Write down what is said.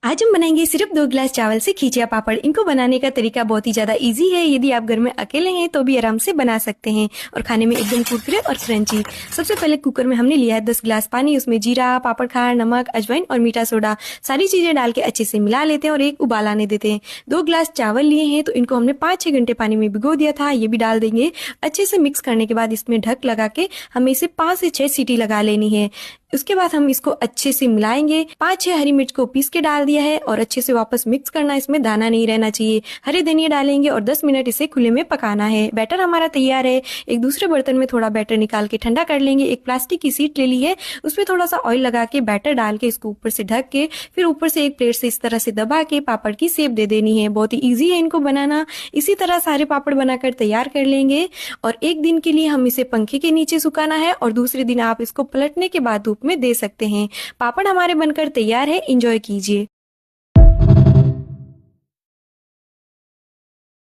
आज हम बनाएंगे सिर्फ 2 गिलास चावल से खिचिया पापड़। इनको बनाने का तरीका बहुत ही ज़्यादा इजी है। यदि आप घर में अकेले हैं तो भी आराम से बना सकते हैं और खाने में एकदम कुरकुरे और क्रंची। सबसे पहले कुकर में हमने लिया है 10 गिलास पानी। उसमें जीरा, पापड़ खार, नमक, अजवाइन और मीठा सोडा सारी चीज़ें डाल के अच्छे से मिला लेते हैं और एक उबाल आने देते हैं। 2 गिलास चावल लिए हैं तो इनको हमने 5-6 घंटे पानी में भिगो दिया था। ये भी डाल देंगे। अच्छे से मिक्स करने के बाद इसमें ढक लगा के हमें इसे 5 से 6 सीटी लगा लेनी है। उसके बाद हम इसको अच्छे से मिलाएंगे। 5-6 हरी मिर्च को पीस के डाल दिया है और अच्छे से वापस मिक्स करना। इसमें दाना नहीं रहना चाहिए। हरे धनिया डालेंगे और 10 मिनट इसे खुले में पकाना है। बैटर हमारा तैयार है। एक दूसरे बर्तन में थोड़ा बैटर निकाल के ठंडा कर लेंगे। एक प्लास्टिक की शीट ले ली है, उसमें थोड़ा सा ऑयल लगा के बैटर डाल के इसको ऊपर से ढक के फिर ऊपर से एक प्लेट से इस तरह से दबा के पापड़ की शेप दे देनी है। बहुत ही ईजी है इनको बनाना। इसी तरह सारे पापड़ बनाकर तैयार कर लेंगे और एक दिन के लिए हम इसे पंखे के नीचे सुखाना है और दूसरे दिन आप इसको पलटने के बाद धूप में दे सकते हैं। पापड़ हमारे बनकर तैयार है। एंजॉय कीजिए।